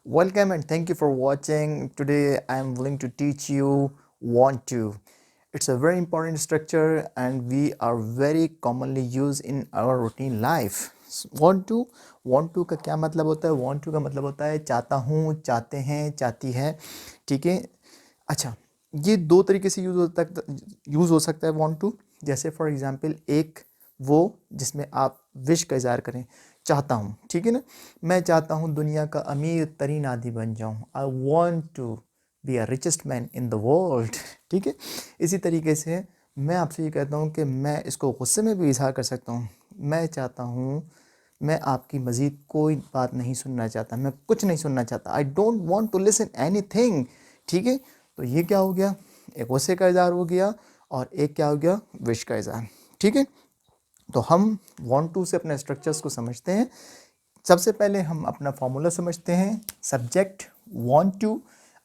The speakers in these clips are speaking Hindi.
Welcome and thank you for watching. Today I am willing to teach you want to. It's a very important structure and we are very commonly used in our routine life. Want to का क्या मतलब होता है? Want to का मतलब होता है चाहता हूँ, चाहते हैं, चाहती है. ठीक है. अच्छा, ये दो तरीके से यूज़ हो सकता है want to. जैसे फॉर एग्जांपल एक वो जिसमें आप विश का इज़हार करें, चाहता हूँ, ठीक है ना. मैं चाहता हूँ दुनिया का अमीर तरीन आदमी बन जाऊँ. I want to be a richest man in the world. ठीक है. इसी तरीके से मैं आपसे ये कहता हूँ कि मैं इसको गुस्से में भी इजहार कर सकता हूँ. मैं चाहता हूँ, मैं आपकी मज़ीद कोई बात नहीं सुनना चाहता, मैं कुछ नहीं सुनना चाहता. I don't want to listen anything. ठीक है. तो ये क्या हो गया, एक गुस्से का इजहार हो गया और एक क्या हो गया, विश का इजहार. ठीक है. तो हम want to से अपने स्ट्रक्चर्स को समझते हैं. सबसे पहले हम अपना फॉर्मूला समझते हैं. Subject want to.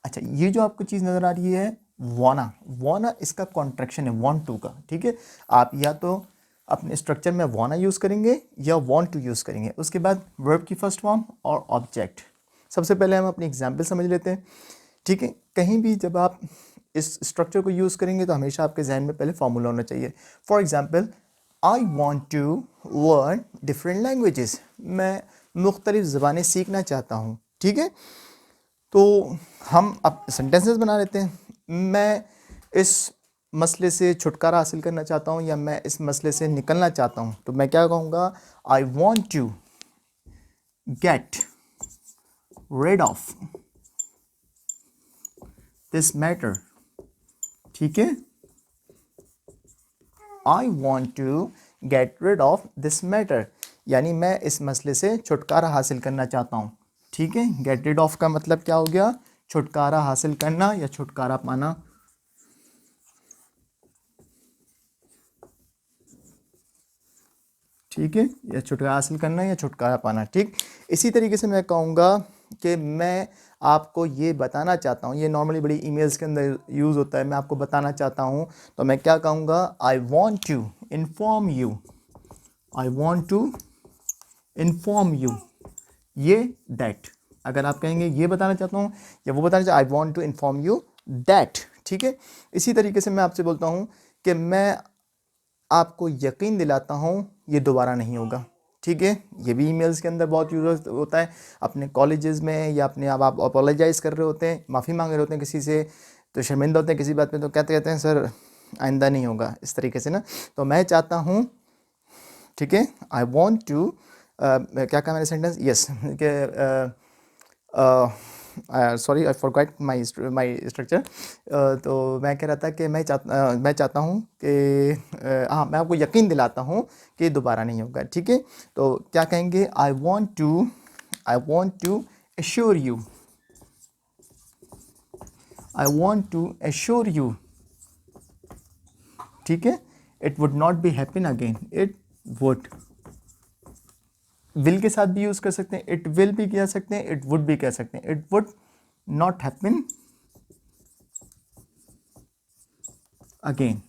अच्छा, ये जो आपको चीज़ नज़र आ रही है वाना इसका कॉन्ट्रैक्शन है want to का. ठीक है. आप या तो अपने स्ट्रक्चर में वाना यूज़ करेंगे या want to यूज़ करेंगे. उसके बाद वर्ब की फर्स्ट फॉर्म और ऑब्जेक्ट. सबसे पहले हम अपनी एग्जाम्पल समझ लेते हैं. ठीक है. कहीं भी जब आप इस स्ट्रक्चर को यूज़ करेंगे तो हमेशा आपके जहन में पहले फार्मूला होना चाहिए. For example, I want to learn different languages. मैं मुख्तलिफ ज़बानें सीखना चाहता हूँ. ठीक है. तो हम अब सेंटेंसेस बना लेते हैं. मैं इस मसले से छुटकारा हासिल करना चाहता हूँ या मैं इस मसले से निकलना चाहता हूँ. तो मैं क्या कहूँगा, I want to get rid of this matter. ठीक है. I want to get rid of this matter, यानी मैं इस मसले से छुटकारा हासिल करना चाहता हूँ. ठीक है. गेट रिड ऑफ का मतलब क्या हो गया, छुटकारा हासिल करना या छुटकारा पाना. ठीक है. या छुटकारा हासिल करना या छुटकारा पाना. ठीक. इसी तरीके से मैं कहूँगा कि मैं आपको ये बताना चाहता हूँ, ये नॉर्मली बड़ी ईमेल्स के अंदर यूज़ होता है, मैं आपको बताना चाहता हूँ. तो मैं क्या कहूँगा, I want to inform you. I want to inform you ये दैट. अगर आप कहेंगे ये बताना चाहता हूँ या वो बताना चाहता, I want to inform you that. ठीक है. इसी तरीके से मैं आपसे बोलता हूँ कि मैं आपको यकीन दिलाता हूँ ये दोबारा नहीं होगा. ठीक है. ये भी ईमेल्स के अंदर बहुत यूज़ होता है. अपने कॉलेजेस में या अपने आप अपोलोजाइज़ कर रहे होते हैं, माफ़ी मांग रहे होते हैं किसी से, तो शर्मिंदा होते हैं किसी बात पे, तो कहते हैं सर आइंदा नहीं होगा, इस तरीके से ना. तो मैं चाहता हूँ, ठीक है, आई वॉन्ट टू क्या कहा मैंने सेंटेंस, यस, कि sorry I forgot my structure. तो मैं कह रहा था कि मैं चाहता हूँ कि हाँ, मैं आपको यकीन दिलाता हूँ कि दोबारा नहीं होगा. ठीक है. तो क्या कहेंगे, I want to assure you. I want to assure you. ठीक है. It would not be happen again. It would, will के साथ भी यूज़ कर सकते हैं, इट विल भी कह सकते हैं, इट वुड भी कह सकते हैं. It would not happen again,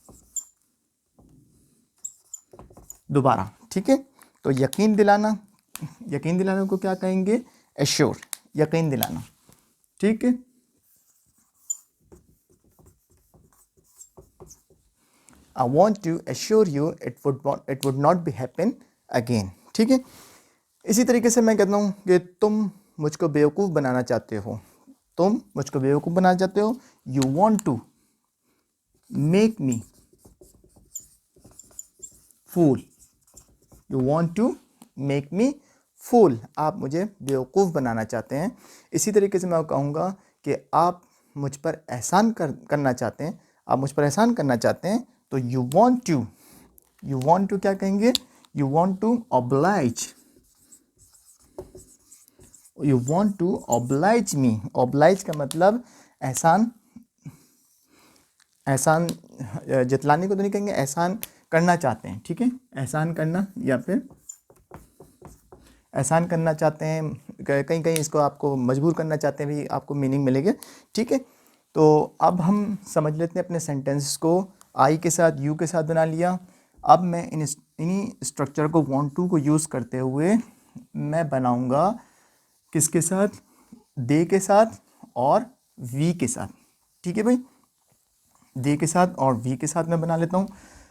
दोबारा. ठीक है. तो यकीन दिलाना को क्या कहेंगे, एश्योर, यकीन दिलाना. ठीक है. I want to assure you it would not be happen again. ठीक है. इसी तरीके से मैं कहता हूँ कि तुम मुझको बेवकूफ़ बनाना चाहते हो. तुम मुझको बेवकूफ़ बनाना चाहते हो. You want to make me fool. You want to make me fool. आप मुझे बेवकूफ़ बनाना चाहते हैं. इसी तरीके से मैं कहूँगा कि आप मुझ पर एहसान करना चाहते हैं. आप मुझ पर एहसान करना चाहते हैं. तो यू वॉन्ट टू क्या कहेंगे, you want to oblige. You want to oblige me. Oblige का मतलब एहसान जतलाने को तो नहीं कहेंगे, एहसान करना चाहते हैं. ठीक है. एहसान करना या फिर एहसान करना चाहते हैं, कहीं कहीं इसको आपको मजबूर करना चाहते हैं भी, आपको मीनिंग मिलेगा. ठीक है. तो अब हम समझ लेते हैं अपने सेंटेंस को. आई के साथ यू के साथ बना लिया. अब मैं इन्हीं स्ट्रक्चर को वांट टू को यूज़ करते हुए मैं बनाऊंगा किसके साथ, दे के साथ और वी के साथ। ठीक है भाई, दे के साथ और वी के साथ मैं बना लेता हूँ।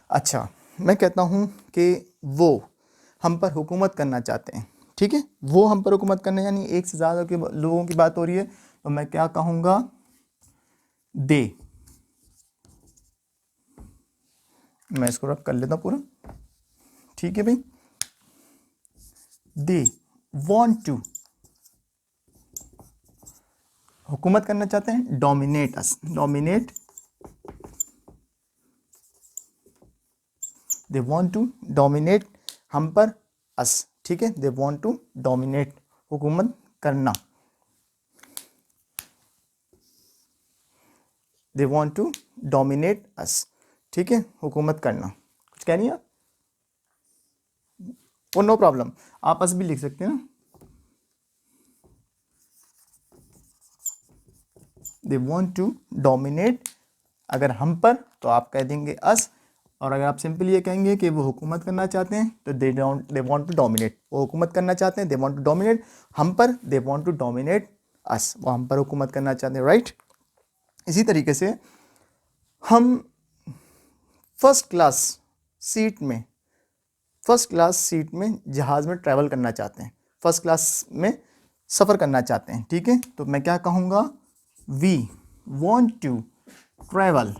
अच्छा, मैं कहता हूँ कि वो हम पर हुकूमत करना चाहते हैं। ठीक है, वो हम पर हुकूमत करना, यानी एक से ज़्यादा के लोगों की बात हो रही है, तो मैं क्या कहूँगा, दे। मैं इसको रब कर लेता हूँ पूरा। ठीक है भाई, दे वॉन्ट टू, हुकूमत करना चाहते हैं, dominate us, dominate, they want to dominate हम पर, अस। ठीक है, दे वॉन्ट टू डोमिनेट, हुकूमत करना, दे वॉन्ट टू डोमिनेट अस। ठीक है, हुकूमत करना। कुछ कह रही है वो, नो प्रॉब्लम, आप अस भी लिख सकते हैं ना। दे वॉन्ट टू डोमिनेट, अगर हम पर तो आप कह देंगे अस, और अगर आप सिंपली ये कहेंगे कि वो हुकूमत करना चाहते हैं तो दे वॉन्ट टू डोमिनेट, वो हुकूमत करना चाहते हैं, दे वॉन्ट टू डोमिनेट हम पर, दे वॉन्ट टू डोमिनेट अस, वो हम पर हुकूमत करना चाहते हैं, राइट। इसी तरीके से हम फर्स्ट क्लास सीट में, फर्स्ट क्लास सीट में जहाज़ में ट्रैवल करना चाहते हैं, फर्स्ट क्लास में सफ़र करना चाहते हैं। ठीक है, तो मैं क्या कहूँगा, we want to travel,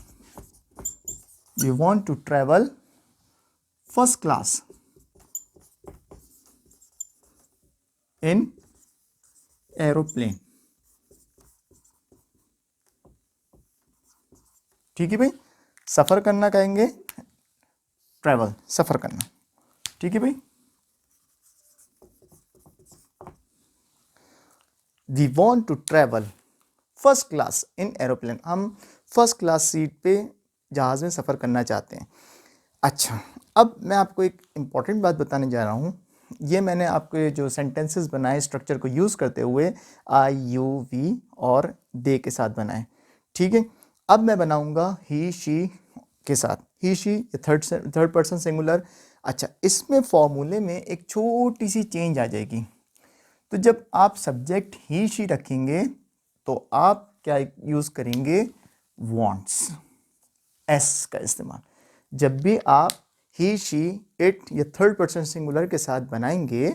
we want to travel first class in aeroplane. ठीक है भाई, सफ़र करना कहेंगे, ट्रैवल, सफ़र करना। ठीक है भाई, we want to travel first class in aeroplane, हम फर्स्ट क्लास सीट पे जहाज़ में सफ़र करना चाहते हैं। अच्छा, अब मैं आपको एक इम्पॉर्टेंट बात बताने जा रहा हूँ। ये मैंने आपके जो सेंटेंसेस बनाए स्ट्रक्चर को यूज़ करते हुए आई, यू, वी और दे के साथ बनाए। ठीक है, अब मैं बनाऊँगा ही, शी के साथ, ही, शी, थर्ड पर्सन सिंगुलर। अच्छा, इसमें फॉर्मूले में एक छोटी सी चेंज आ जाएगी। तो जब आप सब्जेक्ट ही, शी रखेंगे तो आप क्या यूज़ करेंगे, वॉन्ट्स, एस का इस्तेमाल। जब भी आप ही, शी, इट या थर्ड पर्सन सिंगुलर के साथ बनाएंगे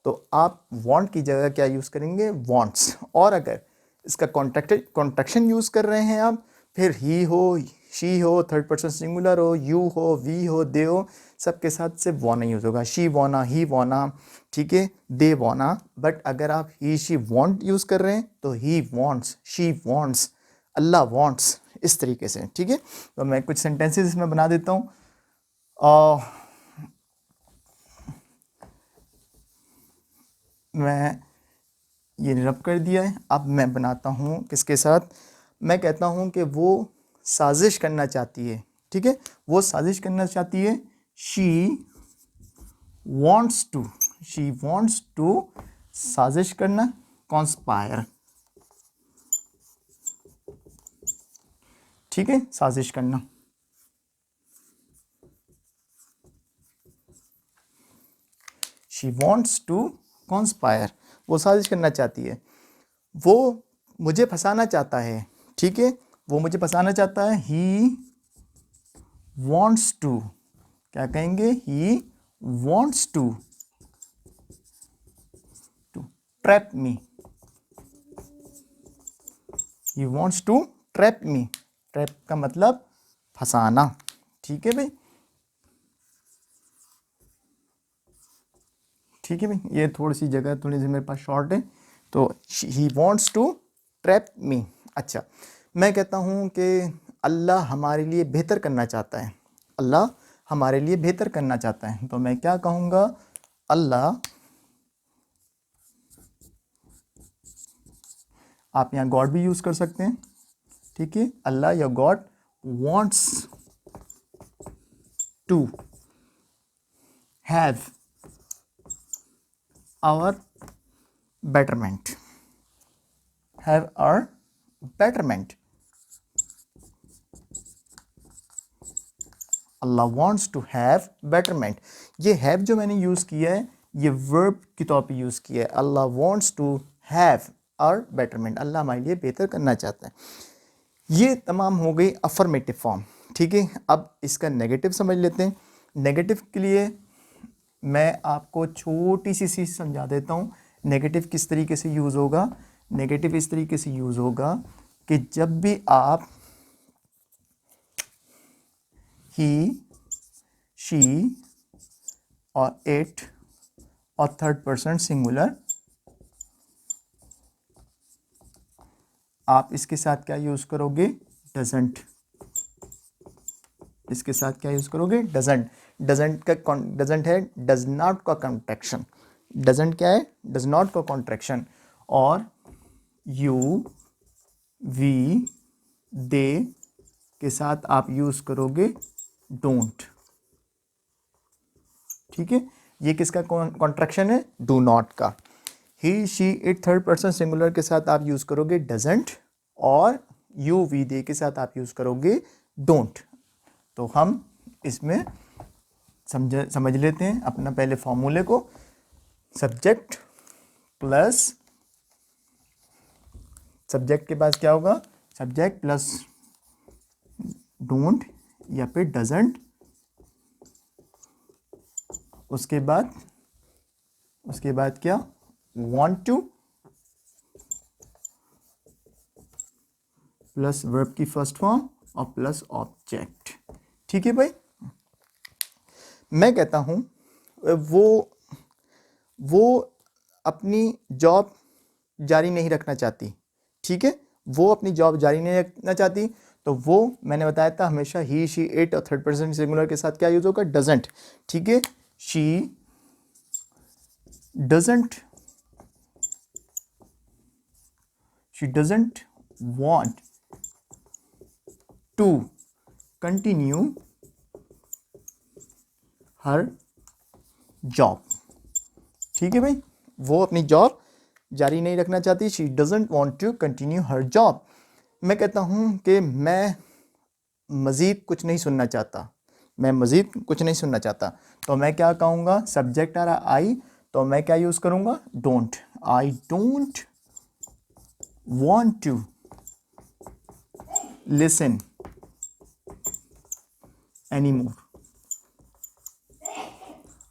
तो आप वांट की जगह क्या यूज़ करेंगे, वांट्स। और अगर इसका कॉन्ट्रैक्शन यूज़ कर रहे हैं आप, फिर ही हो, शी हो, थर्ड पर्सन सिंगुलर हो, यू हो, वी हो, दे हो, सबके साथ सिर्फ वाना यूज़ होगा, शी वाना, ही वाना, ठीक है, दे वाना। बट अगर आप ही, शी, वांट यूज़ कर रहे हैं तो he wants, she wants, Allah wants, इस तरीके से। ठीक है, तो मैं कुछ सेंटेंसेस इसमें बना देता हूँ। मैं ये रब कर दिया है, अब मैं बनाता हूँ किसके साथ, मैं कहता हूँ कि वो साजिश करना चाहती है। ठीक है, वो साजिश करना चाहती है, she wants to, she wants to, साजिश करना, कॉन्स्पायर। ठीक है, साजिश करना। शी वॉन्ट्स टू कॉन्स्पायर, वो साजिश करना चाहती है, वो मुझे फंसाना चाहता है। ठीक है, वो मुझे फंसाना चाहता है, ही वॉन्ट्स टू, क्या कहेंगे, he wants to trap me, he wants to trap me, trap का मतलब फंसाना। ठीक है भाई, ठीक है भाई, ये थोड़ी सी जगह थोड़ी सी मेरे पास शॉर्ट है, तो ही वॉन्ट्स टू ट्रैप मी। अच्छा, मैं कहता हूँ कि अल्लाह हमारे लिए बेहतर करना चाहता है, अल्लाह हमारे लिए बेहतर करना चाहता है, तो मैं क्या कहूँगा, अल्लाह, आप यहाँ गॉड भी यूज़ कर सकते हैं। ठीक है, अल्लाह या God wants to have our betterment, have our betterment, Allah wants to have betterment। ये have जो मैंने यूज़ किया है, ये verb के तौर पे यूज़ किया है, Allah wants to have our betterment, Allah हमारे लिए बेहतर करना चाहता है। ये तमाम हो गई अफर्मेटिव फॉर्म, ठीक है। अब इसका नेगेटिव समझ लेते हैं। नेगेटिव के लिए मैं आपको छोटी सी चीज़ समझा देता हूँ। नेगेटिव किस तरीके से यूज़ होगा। नेगेटिव इस तरीके से यूज़ होगा कि जब भी आप ही, शी और इट और थर्ड पर्सन सिंगुलर, आप इसके साथ क्या यूज़ करोगे, डजंट। इसके साथ क्या यूज़ करोगे, डजंट। डजंट का डजंट है डज नॉट का कॉन्ट्रैक्शन। डजंट क्या है, डज नॉट का कॉन्ट्रैक्शन। और यू, वी, दे के साथ आप यूज़ करोगे डोंट, ठीक है। ये किसका कॉन्ट्रैक्शन है, डू नॉट का। He, she, it third person singular के साथ आप यूज़ करोगे डजंट, और यू, वी, दे के साथ आप यूज़ करोगे डोंट। तो हम इसमें समझ लेते हैं अपना पहले फॉर्मूले को। सब्जेक्ट प्लस, सब्जेक्ट के पास क्या होगा, सब्जेक्ट प्लस डोंट या फिर डजंट। उसके बाद क्या, वांट टू प्लस वर्ब की फर्स्ट फॉर्म और प्लस ऑब्जेक्ट, ठीक है भाई। मैं कहता हूं वो अपनी जॉब जारी नहीं रखना चाहती, ठीक है। वो अपनी जॉब जारी नहीं रखना चाहती, तो वो मैंने बताया था हमेशा ही, शी, इट और थर्ड पर्सन सिंगुलर के साथ क्या यूज होगा, डजंट, ठीक है। She doesn't want to continue her job, ठीक है भाई। वो अपनी जॉब जारी नहीं रखना चाहती, she doesn't want to continue her job. मैं कहता हूं कि मैं मज़ीद कुछ नहीं सुनना चाहता, मैं मज़ीद कुछ नहीं सुनना चाहता, तो मैं क्या कहूँगा, सब्जेक्ट आ रहा आई, तो मैं क्या यूज़ करूँगा, don't. I don't want to listen anymore.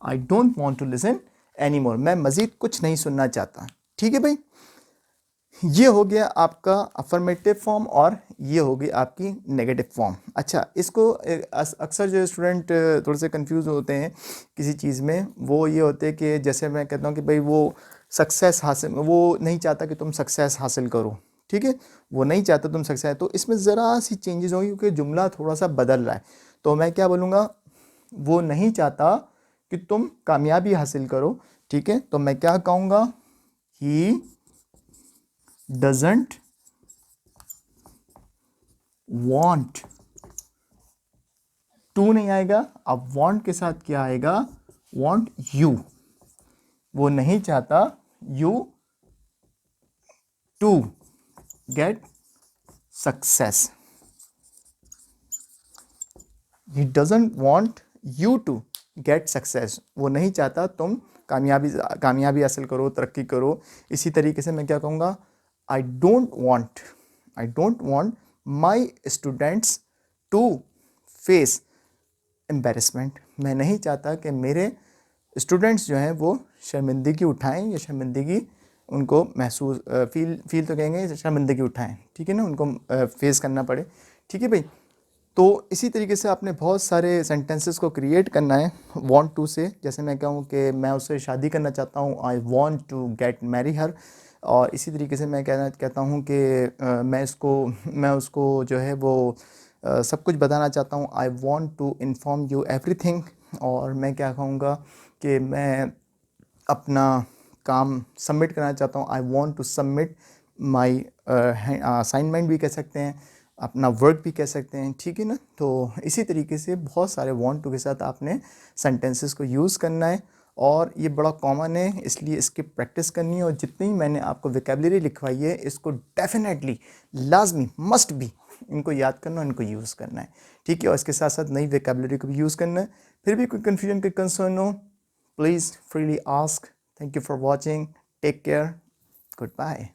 I don't want to listen anymore, मैं मज़ीद कुछ नहीं सुनना चाहता, ठीक है भाई। ये हो गया आपका अफर्मेटिव फॉर्म और ये हो गई आपकी नेगेटिव फॉर्म। अच्छा, इसको अक्सर जो स्टूडेंट थोड़े से कंफ्यूज होते हैं किसी चीज़ में, वो ये होते हैं कि जैसे मैं कहता हूँ कि भाई वो सक्सेस हासिल, वो नहीं चाहता कि तुम सक्सेस हासिल करो, ठीक है, वो नहीं चाहता तुम सक्सेस, तो इसमें ज़रा सी चेंजेस होंगी क्योंकि जुमला थोड़ा सा बदल रहा है। तो मैं क्या बोलूँगा, वो नहीं चाहता कि तुम कामयाबी हासिल करो, ठीक है। तो मैं क्या कहूँगा, ही doesn't want to नहीं आएगा, अब want के साथ क्या आएगा, want you, वो नहीं चाहता you to get success, he doesn't want you to get success, वो नहीं चाहता तुम कामयाबी हासिल करो, तरक्की करो। इसी तरीके से मैं क्या कहूँगा, I don't want my students to face embarrassment, मैं नहीं चाहता कि मेरे स्टूडेंट्स जो हैं वो शर्मिंदगी उठाएं या शर्मिंदगी उनको महसूस फील तो कहेंगे, शर्मिंदगी उठाएं, ठीक है ना, उनको फेस करना पड़े, ठीक है भाई। तो इसी तरीके से आपने बहुत सारे सेंटेंसेस को क्रिएट करना है वांट टू से। जैसे मैं कहूँ कि मैं उससे शादी करना चाहता हूँ, I want to get marry her. और इसी तरीके से मैं कहता हूँ कि मैं उसको जो है वो सब कुछ बताना चाहता हूँ, I want to inform you everything. और मैं क्या कहूँगा कि मैं अपना काम सबमिट करना चाहता हूँ, I want to submit my assignment भी कह सकते हैं, अपना वर्क भी कह सकते हैं, ठीक है ना। तो इसी तरीके से बहुत सारे वांट टू के साथ आपने सेंटेंसेस को यूज़ करना है और ये बड़ा कॉमन है, इसलिए इसकी प्रैक्टिस करनी है। और जितनी मैंने आपको वोकैबुलरी लिखवाई है इसको डेफिनेटली लाजमी मस्ट भी इनको याद करना, इनको यूज़ करना है, ठीक है। और इसके साथ साथ नई वोकैबुलरी को भी यूज़ करना है। फिर भी कोई कन्फ्यूजन, कोई कंसर्न हो, please freely ask. Thank you for watching, take care, good bye.